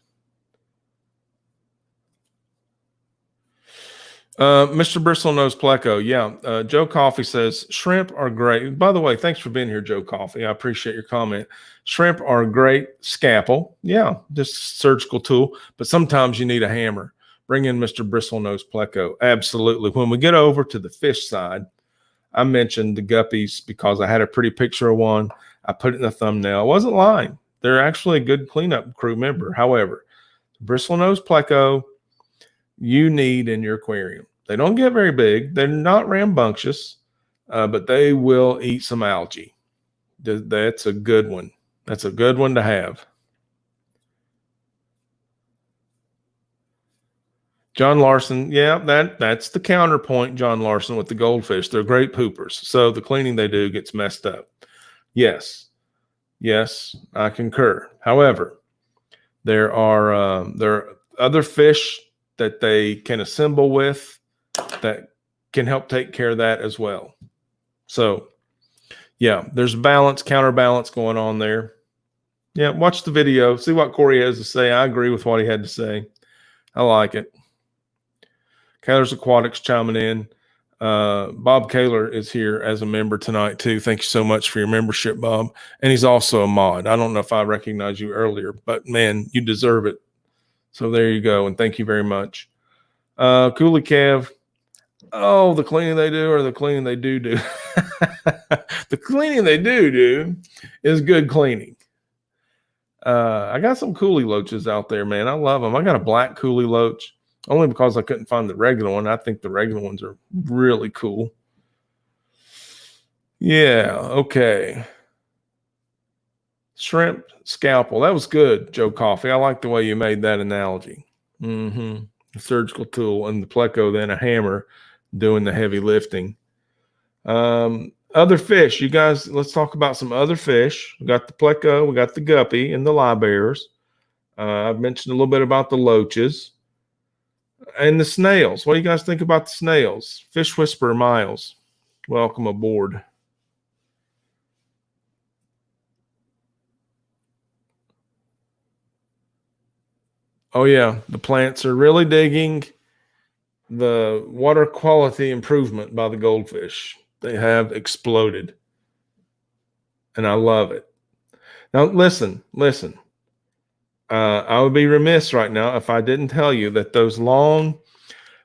Mr. Bristlenose Pleco. Yeah. Joe Coffee says shrimp are great. By the way, thanks for being here, Joe Coffee. I appreciate your comment. Shrimp are a great scalpel. Yeah. Just surgical tool, but sometimes you need a hammer. Bring in Mr. Bristlenose Pleco. Absolutely. When we get over to the fish side, I mentioned the guppies because I had a pretty picture of one. I put it in the thumbnail. I wasn't lying. They're actually a good cleanup crew member. However, Bristlenose Pleco, you need in your aquarium. They don't get very big. They're not rambunctious, but they will eat some algae. That's a good one. That's a good one to have. John Larson, yeah, that's the counterpoint, John Larson, with the goldfish. They're great poopers. So the cleaning they do gets messed up. Yes, I concur. However, there are other fish that they can assemble with that can help take care of that as well. So, yeah, there's balance, counterbalance going on there. Yeah, watch the video. See what Corey has to say. I agree with what he had to say. I like it. Kaler's Aquatics chiming in. Bob Kaler is here as a member tonight, too. Thank you so much for your membership, Bob. And he's also a mod. I don't know if I recognized you earlier, but, man, you deserve it. So there you go, and thank you very much. Cooley Kev. Oh, the cleaning they do or the cleaning they do. The cleaning they do is good cleaning. I got some Cooley loaches out there, man. I love them. I got a black Cooley loach only because I couldn't find the regular one. I think the regular ones are really cool. Yeah, okay. Shrimp scalpel. That was good, Joe Coffee. I like the way you made that analogy. Mm-hmm. A surgical tool and the pleco, then a hammer doing the heavy lifting. Other fish, you guys, let's talk about some other fish. We got the pleco, we got the guppy and the liebearers. I've mentioned a little bit about the loaches and the snails. What do you guys think about the snails? Fish Whisperer Miles, welcome aboard. Oh, yeah, the plants are really digging the water quality improvement by the goldfish. They have exploded. And I love it. Now, listen. I would be remiss right now if I didn't tell you that those long,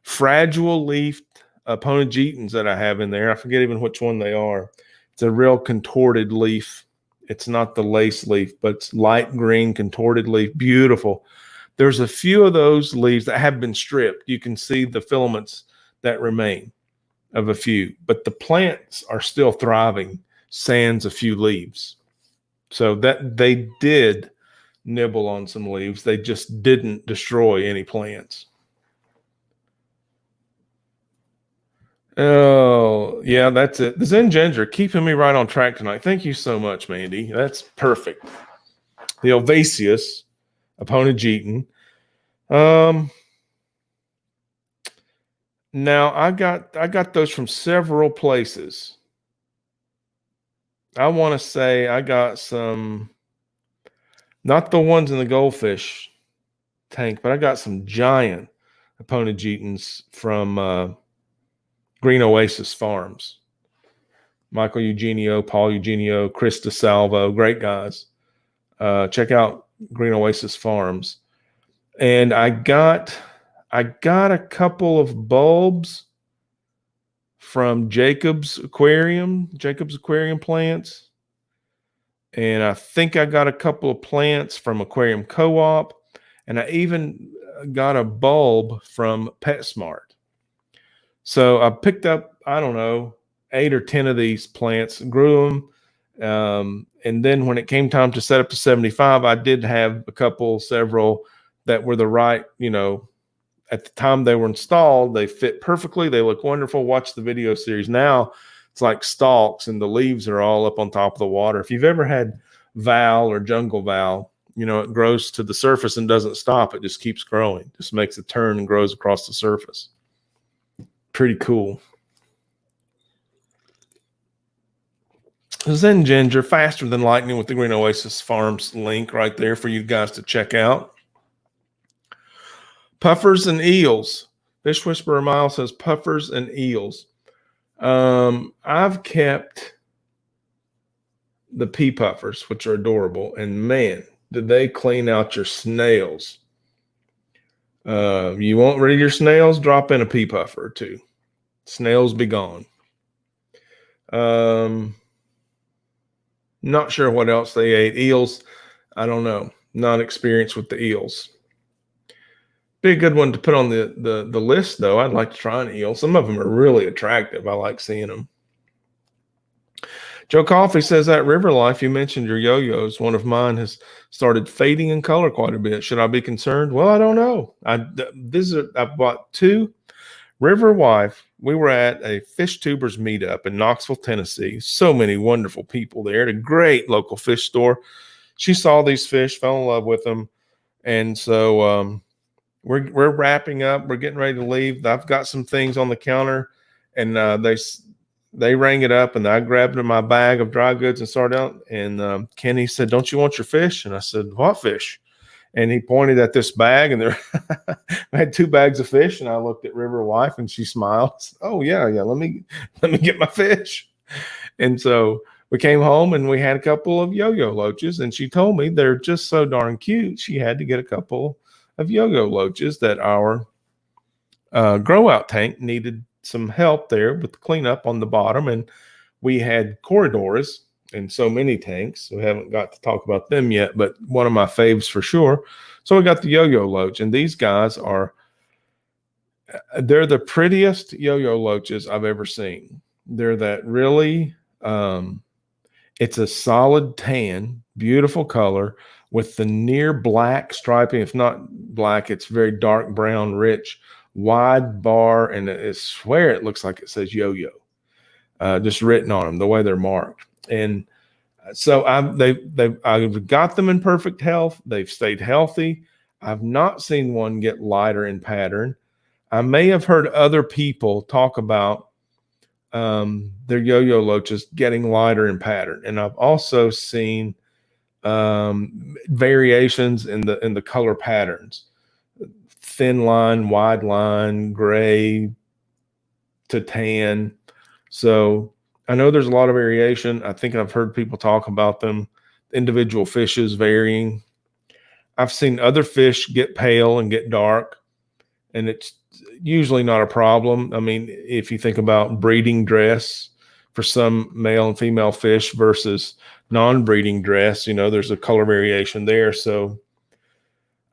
fragile leafed Ponagetans that I have in there, I forget even which one they are. It's a real contorted leaf. It's not the lace leaf, but it's light green, contorted leaf. Beautiful. There's a few of those leaves that have been stripped. You can see the filaments that remain of a few, but the plants are still thriving, sans a few leaves. So that they did nibble on some leaves. They just didn't destroy any plants. Oh, yeah, that's it. The Zen Ginger keeping me right on track tonight. Thank you so much, Mandy. That's perfect. The Ovaceus, Ponageton. Now I got those from several places. I want to say I got some, not the ones in the goldfish tank, but I got some giant Ponagetons from Green Oasis Farms. Michael Eugenio, Paul Eugenio, Chris DeSalvo, great guys. Check out Green Oasis Farms. And I got a couple of bulbs from Jacob's Aquarium plants. And I think I got a couple of plants from Aquarium Co-op. And I even got a bulb from PetSmart. So I picked up, I don't know, 8 or 10 of these plants, grew them. And then when it came time to set up to 75, I did have several that were the right, at the time they were installed, they fit perfectly. They look wonderful. Watch the video series. Now it's like stalks and the leaves are all up on top of the water. If you've ever had Val or jungle Val, it grows to the surface and doesn't stop. It just keeps growing, just makes a turn and grows across the surface. Pretty cool. Zen Ginger, faster than lightning with the Green Oasis Farms link right there for you guys to check out. Puffers and eels. Fish Whisperer Mile says puffers and eels. I've kept the pea puffers, which are adorable, and man, did they clean out your snails. You want rid of your snails? Drop in a pea puffer or two. Snails be gone. Not sure what else they ate. Eels, I don't know. Not experienced with the eels. Be a good one to put on the list, though. I'd like to try an eel. Some of them are really attractive. I like seeing them. Joe Coffey says that river life, you mentioned your yo-yos. One of mine has started fading in color quite a bit. Should I be concerned? Well, I don't know. I've bought 2 River Wife. We were at a fish tubers meetup in Knoxville, Tennessee. So many wonderful people there at a great local fish store. She saw these fish, fell in love with them. And so we're wrapping up. We're getting ready to leave. I've got some things on the counter, and they rang it up, and I grabbed my bag of dry goods and started out. And Kenny said, "Don't you want your fish?" And I said, "What fish?" And he pointed at this bag, and there I had 2 bags of fish, and I looked at River Wife, and she smiled. "Oh yeah, let me get my fish." And so we came home, and we had a couple of yo-yo loaches, and she told me they're just so darn cute. She had to get a couple of yo-yo loaches that our grow out tank needed some help there with the cleanup on the bottom, and we had corridors in so many tanks. We haven't got to talk about them yet, but one of my faves for sure. So we got the yo-yo loach, and these guys they're the prettiest yo-yo loaches I've ever seen. They're that really, it's a solid tan, beautiful color with the near black striping. If not black, it's very dark brown, rich, wide bar, and I swear it looks like it says yo-yo, just written on them, the way they're marked. And so I've got them in perfect health. They've stayed healthy. I've not seen one get lighter in pattern. I may have heard other people talk about their yo-yo loaches getting lighter in pattern, and I've also seen variations in the color patterns: thin line, wide line, gray to tan. So I know there's a lot of variation. I think I've heard people talk about them, individual fishes varying. I've seen other fish get pale and get dark, and it's usually not a problem. I mean, if you think about breeding dress for some male and female fish versus non-breeding dress, there's a color variation there. So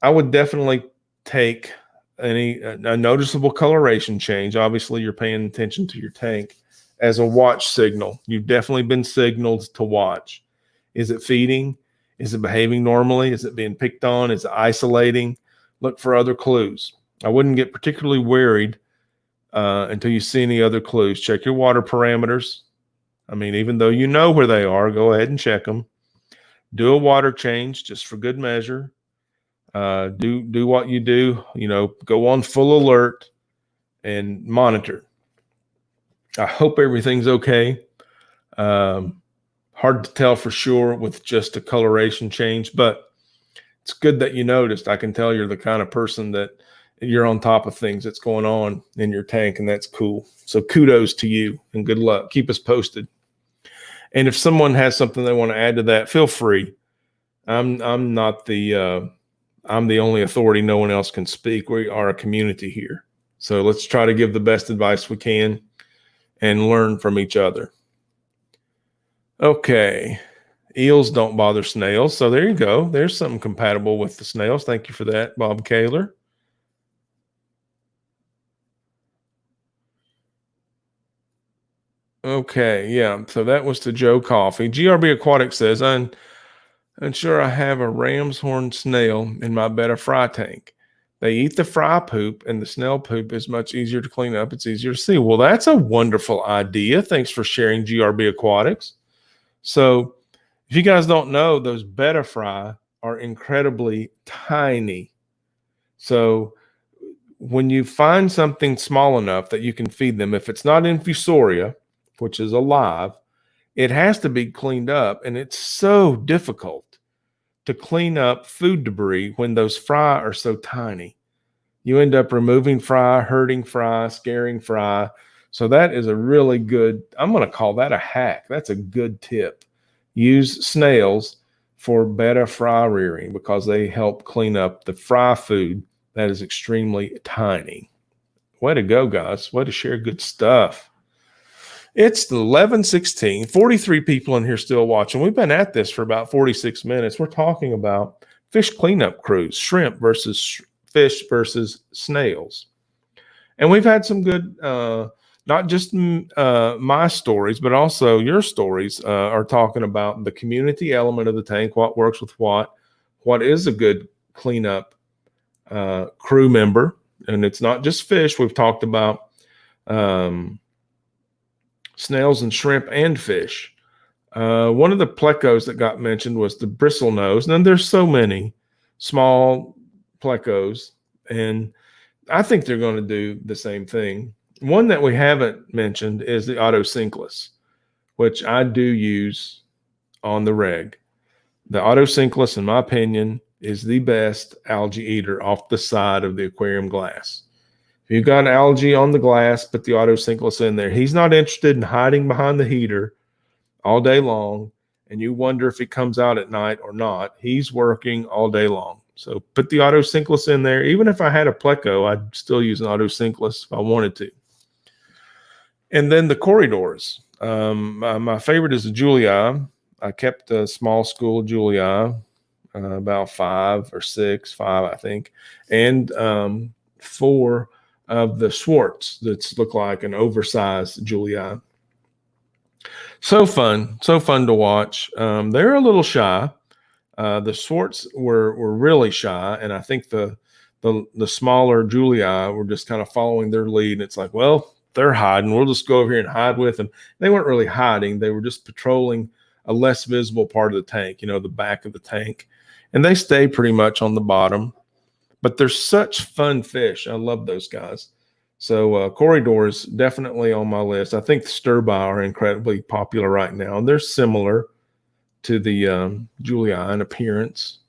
I would definitely take a noticeable coloration change. Obviously, you're paying attention to your tank as a watch signal. You've definitely been signaled to watch. Is it feeding? Is it behaving normally? Is it being picked on? Is it isolating? Look for other clues. I wouldn't get particularly worried until you see any other clues. Check your water parameters. I mean, even though you know where they are, go ahead and check them. Do a water change just for good measure. Do what you do. Go on full alert and monitor. I hope everything's okay. Hard to tell for sure with just a coloration change, but it's good that you noticed. I can tell you're the kind of person that you're on top of things that's going on in your tank, and that's cool. So kudos to you and good luck. Keep us posted. And if someone has something they want to add to that, feel free. I'm not the I'm the only authority. No one else can speak. We are a community here. So let's try to give the best advice we can and learn from each other. Okay. Eels don't bother snails. So there you go. There's something compatible with the snails. Thank you for that, Bob Kaler. Okay, yeah. So that was to Joe Coffee. GRB Aquatic says, I'm sure I have a ram's horn snail in my betta fry tank. They eat the fry poop, and the snail poop is much easier to clean up. It's easier to see. Well, that's a wonderful idea. Thanks for sharing, GRB Aquatics. So, if you guys don't know, those betta fry are incredibly tiny. So, when you find something small enough that you can feed them, if it's not infusoria, which is alive, it has to be cleaned up. And it's so difficult to clean up food debris when those fry are so tiny. You end up removing fry, hurting fry, scaring fry. So that is a really good, I'm going to call that a hack. That's a good tip. Use snails for betta fry rearing because they help clean up the fry food that is extremely tiny. Way to go, guys. Way to share good stuff. It's 11:16, 43 people in here still watching. We've been at this for about 46 minutes. We're talking about fish cleanup crews, shrimp versus fish versus snails. And we've had some good, not just my stories, but also your stories are talking about the community element of the tank, what works with what is a good cleanup crew member. And it's not just fish. We've talked about snails and shrimp and fish. One of the plecos that got mentioned was the bristle nose. And there's so many small plecos, and I think they're going to do the same thing. One that we haven't mentioned is the autosinkless, which I do use on the reg. The autosinkless, in my opinion, is the best algae eater off the side of the aquarium glass. If you've got algae on the glass, put the autosinkless in there. He's not interested in hiding behind the heater all day long, and you wonder if it comes out at night or not. He's working all day long. So put the autosinkless in there. Even if I had a pleco, I'd still use an autosinkless if I wanted to. And then the corridors. My favorite is the Julii. I kept a small school Julii, about 5 or 6, I think, and 4 of the Swartz that look like an oversized Julii. So fun to watch. They're a little shy. The Swartz were really shy, and I think the smaller Julii were just kind of following their lead. And it's like, well, they're hiding. We'll just go over here and hide with them. They weren't really hiding. They were just patrolling a less visible part of the tank, the back of the tank. And they stay pretty much on the bottom. But they're such fun fish. I love those guys. So corridors definitely on my list. I think the stirby are incredibly popular right now. And they're similar to the Julii in appearance.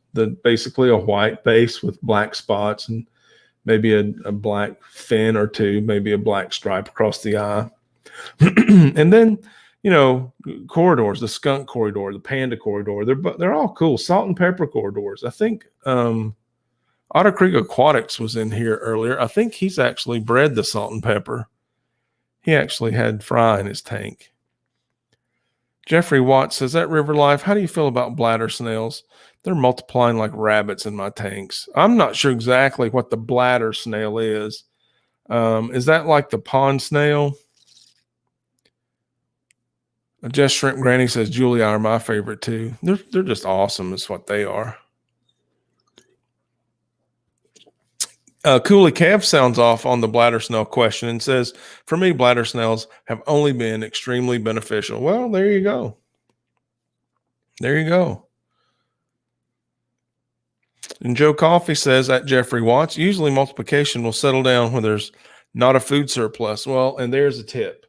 Basically a white base with black spots and maybe a black fin or two, maybe a black stripe across the eye. And then, corridors, the skunk corridor, the panda corridor, they're all cool. Salt and pepper corridors. I think Otter Creek Aquatics was in here earlier. I think he's actually bred the salt and pepper. He actually had fry in his tank. Jeffrey Watts says, at River Life, how do you feel about bladder snails? They're multiplying like rabbits in my tanks. I'm not sure exactly what the bladder snail is. Is that like the pond snail? Just Shrimp Granny says, Julii are my favorite too. They're just awesome is what they are. Cooley Cav sounds off on the bladder snail question and says, for me, bladder snails have only been extremely beneficial. Well, there you go. There you go. And Joe Coffee says, at Jeffrey Watts, usually multiplication will settle down when there's not a food surplus. Well, and there's a tip.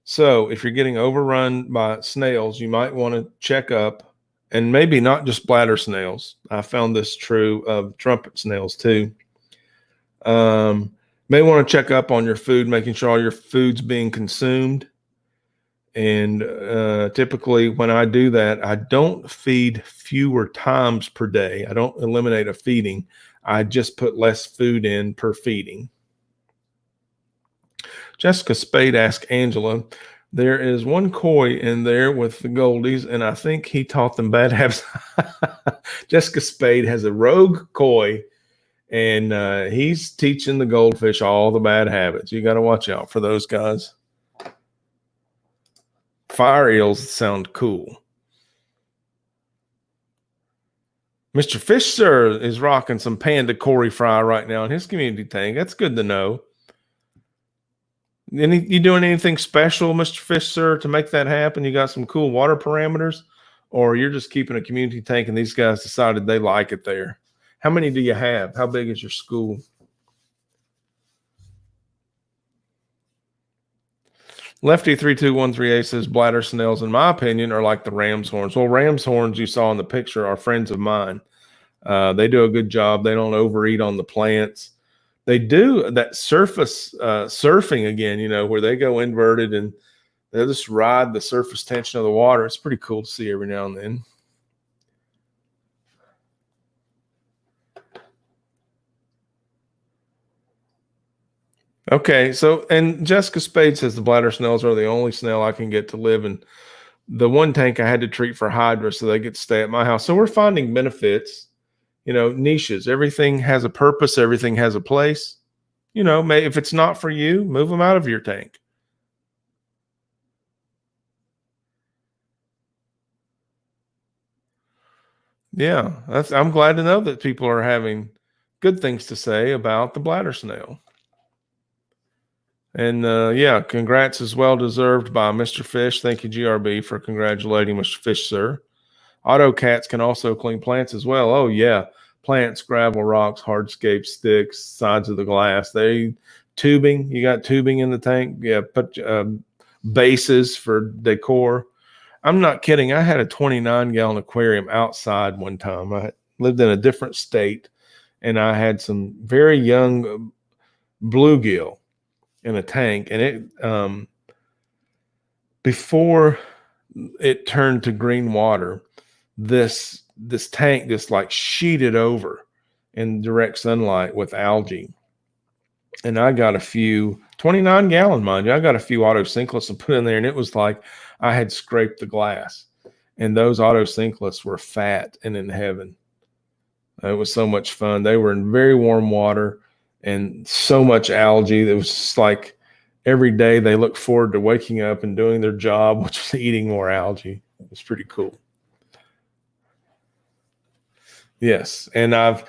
So if you're getting overrun by snails, you might want to check up, and maybe not just bladder snails. I found this true of trumpet snails too. May want to check up on your food, making sure all your food's being consumed. And typically when I do that, I don't feed fewer times per day. I don't eliminate a feeding. I just put less food in per feeding. Jessica Spade asked Angela, there is one koi in there with the goldies, and I think he taught them bad habits. Jessica Spade has a rogue koi, and he's teaching the goldfish all the bad habits. You got to watch out for those guys. Fire eels sound cool. Mr. Fish Sir is rocking some panda Cory fry right now in his community tank. That's good to know. You doing anything special, Mr. Fish Sir, to make that happen? You got some cool water parameters, or you're just keeping a community tank and these guys decided they like it there? How many do you have? How big is your school? Lefty 32138 says bladder snails, in my opinion, are like the ram's horns. Well, ram's horns you saw in the picture are friends of mine. They do a good job. They don't overeat on the plants. They do that surface surfing again, you know, where they go inverted and they just ride the surface tension of the water. It's pretty cool to see every now and then. Okay, so and Jessica Spade says the bladder snails are the only snail I can get to live in the one tank I had to treat for hydra, so they get to stay at my house. So we're finding benefits, you know, niches. Everything has a purpose. Everything has a place. You know, if it's not for you, move them out of your tank. Yeah, I'm glad to know that people are having good things to say about the bladder snail. And yeah, congrats is well deserved by Mr. Fish. Thank you, GRB, for congratulating Mr. Fish, sir. Auto cats can also clean plants as well. Oh yeah, plants, gravel, rocks, hardscape, sticks, sides of the glass. Tubing. You got tubing in the tank. Yeah, put bases for decor. I'm not kidding. I had a 29-gallon aquarium outside one time. I lived in a different state, and I had some very young bluegill in a tank, and it before it turned to green water, this tank just like sheeted over in direct sunlight with algae. And I got a few 29-gallon, mind you. I got a few auto sinklets and put in there, and it was like I had scraped the glass. And those auto sinklets were fat and in heaven. It was so much fun. They were in very warm water and so much algae. It was just like every day they looked forward to waking up and doing their job, which was eating more algae. It was pretty cool. Yes, and I've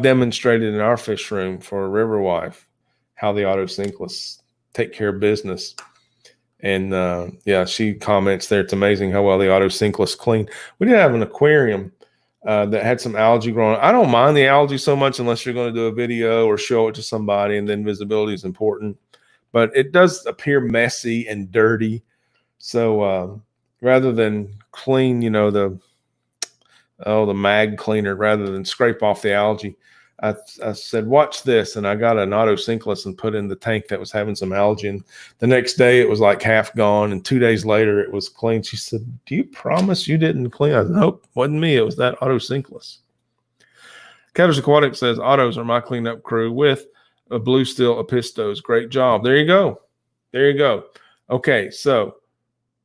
demonstrated in our fish room for River Wife how the auto sinklets take care of business. And yeah, she comments there, it's amazing how well the auto sinklets clean. We did have an aquarium that had some algae growing. I don't mind the algae so much unless you're going to do a video or show it to somebody, and then visibility is important. But it does appear messy and dirty. So rather than clean, you know, the mag cleaner, rather than scrape off the algae, I said, watch this. And I got an auto sinkless and put in the tank that was having some algae. And the next day it was like half gone. And 2 days later it was clean. She said, do you promise you didn't clean? I said, nope, wasn't me. It was that auto sinkless. Catters Aquatic says, autos are my cleanup crew with a blue steel apistos. Great job. There you go. There you go. Okay. So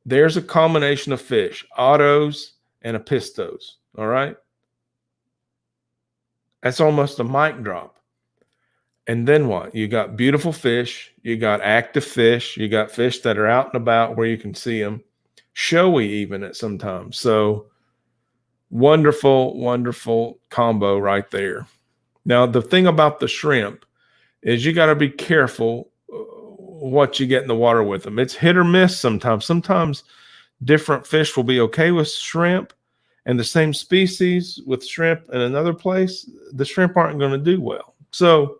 there's a combination of fish, autos and apistos. All right. That's almost a mic drop. And then what? You got beautiful fish. You got active fish. You got fish that are out and about where you can see them. Showy even at some times. So wonderful, wonderful combo right there. Now, the thing about the shrimp is you got to be careful what you get in the water with them. It's hit or miss sometimes. Sometimes different fish will be okay with shrimp, and the same species with shrimp in another place, the shrimp aren't going to do well. So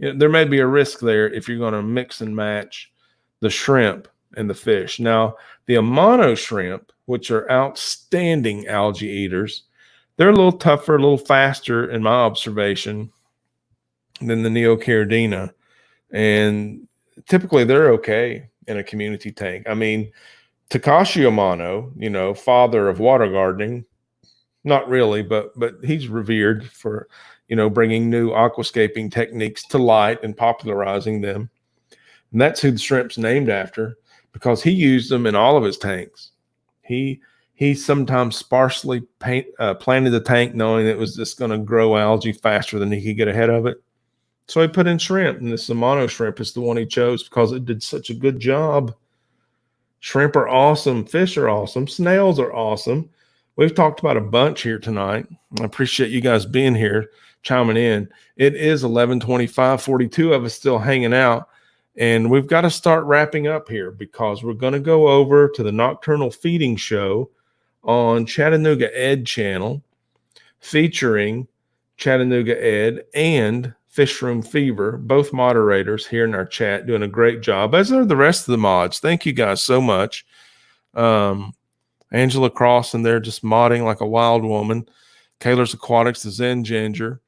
you know, there may be a risk there if you're going to mix and match the shrimp and the fish. Now, the Amano shrimp, which are outstanding algae eaters, they're a little tougher, a little faster in my observation than the Neocaridina. And typically they're okay in a community tank. I mean, Takashi Amano, father of water gardening, not really, but he's revered for, bringing new aquascaping techniques to light and popularizing them. And that's who the shrimp's named after, because he used them in all of his tanks. He sometimes sparsely planted the tank knowing it was just going to grow algae faster than he could get ahead of it. So he put in shrimp, and this Amano shrimp is the one he chose because it did such a good job. Shrimp are awesome. Fish are awesome. Snails are awesome. We've talked about a bunch here tonight. I appreciate you guys being here, chiming in. It is 11:25, 42 of us still hanging out. And we've got to start wrapping up here because we're going to go over to the Nocturnal Feeding Show on Chattanooga Ed channel, featuring Chattanooga Ed and Fish Room Fever, both moderators here in our chat, doing a great job, as are the rest of the mods. Thank you guys so much. Angela Cross in there just modding like a wild woman. Kaylor's Aquatics, the Zen Ginger.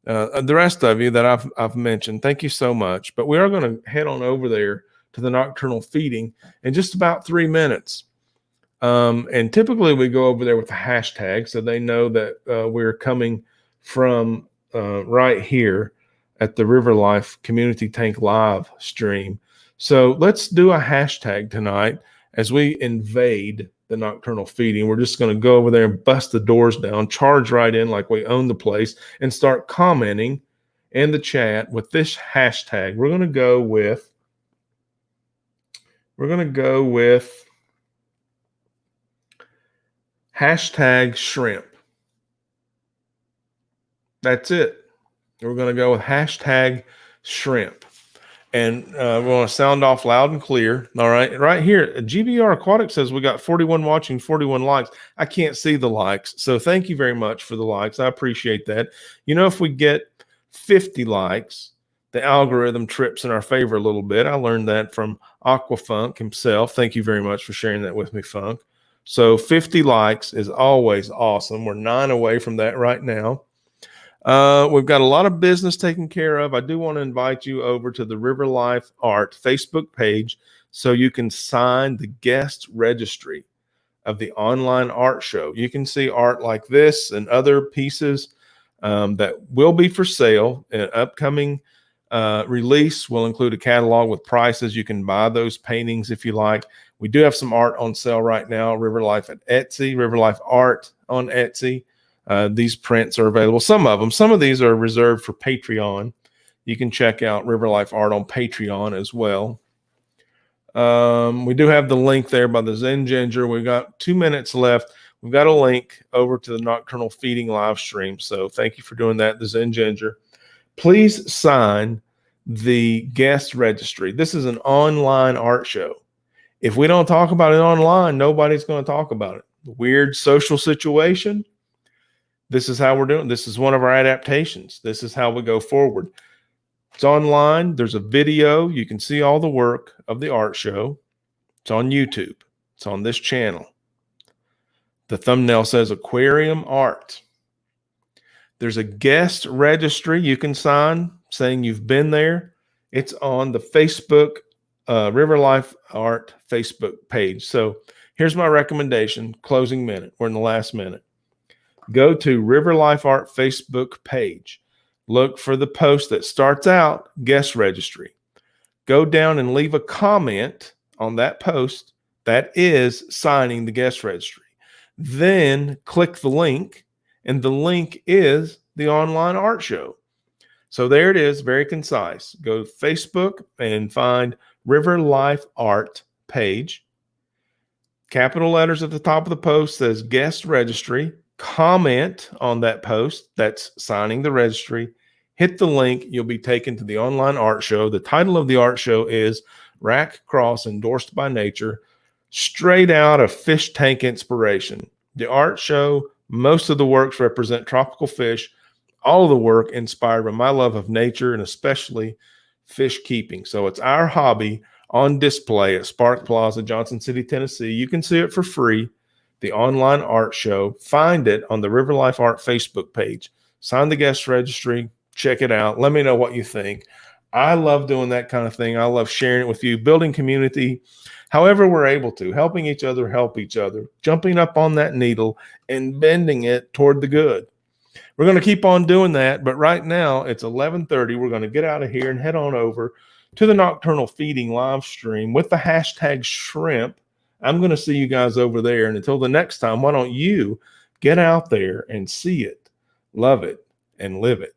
The rest of you that I've mentioned, thank you so much. But we are going to head on over there to the Nocturnal Feeding in just about 3 minutes. And typically we go over there with a hashtag so they know that we're coming from right here at the River Life Community Tank Live stream. So let's do a hashtag tonight as we invade the Nocturnal Feeding. We're just going to go over there and bust the doors down, charge right in like we own the place, and start commenting in the chat with this hashtag. We're going to go with hashtag shrimp. That's it. We're going to go with hashtag shrimp. And we're going to sound off loud and clear. All right. Right here, GBR Aquatic says we got 41 watching, 41 likes. I can't see the likes. So thank you very much for the likes. I appreciate that. If we get 50 likes, the algorithm trips in our favor a little bit. I learned that from Aquafunk himself. Thank you very much for sharing that with me, Funk. So 50 likes is always awesome. We're 9 away from that right now. We've got a lot of business taken care of. I do want to invite you over to the River Life Art Facebook page so you can sign the guest registry of the online art show. You can see art like this and other pieces that will be for sale. An upcoming release will include a catalog with prices. You can buy those paintings if you like. We do have some art on sale right now. River Life at Etsy, River Life Art on Etsy. These prints are available. Some of these are reserved for Patreon. You can check out River Life Art on Patreon as well. We do have the link there by the Zen Ginger. We've got 2 minutes left. We've got a link over to the Nocturnal Feeding live stream. So thank you for doing that, the Zen Ginger. Please sign the guest registry. This is an online art show. If we don't talk about it online, nobody's going to talk about it. The weird social situation. This is how we're doing. This is one of our adaptations. This is how we go forward. It's online. There's a video. You can see all the work of the art show. It's on YouTube. It's on this channel. The thumbnail says Aquarium Art. There's a guest registry you can sign saying you've been there. It's on the Facebook River Life Art Facebook page. So here's my recommendation. Closing minute. We're in the last minute. Go to River Life Art Facebook page. Look for the post that starts out guest registry. Go down and leave a comment on that post that is signing the guest registry. Then click the link, and the link is the online art show. So there it is, very concise. Go to Facebook and find River Life Art page. Capital letters at the top of the post says guest registry. Comment on that post that's signing the registry. Hit the link. You'll be taken to the online art show. The title of the art show is Rack Cross Endorsed by Nature, straight out of fish tank inspiration. The art show, most of the works represent tropical fish. All of the work inspired by my love of nature and especially fish keeping. So it's our hobby on display at Spark Plaza, Johnson City, Tennessee. You can see it for free. The online art show. Find it on the River Life Art Facebook page. Sign the guest registry. Check it out. Let me know what you think. I love doing that kind of thing. I love sharing it with you, building community, however we're able to, helping each other help each other, jumping up on that needle and bending it toward the good. We're going to keep on doing that, but right now it's 11:30. We're going to get out of here and head on over to the Nocturnal Feeding live stream with the hashtag shrimp. I'm going to see you guys over there. And until the next time, why don't you get out there and see it, love it, and live it?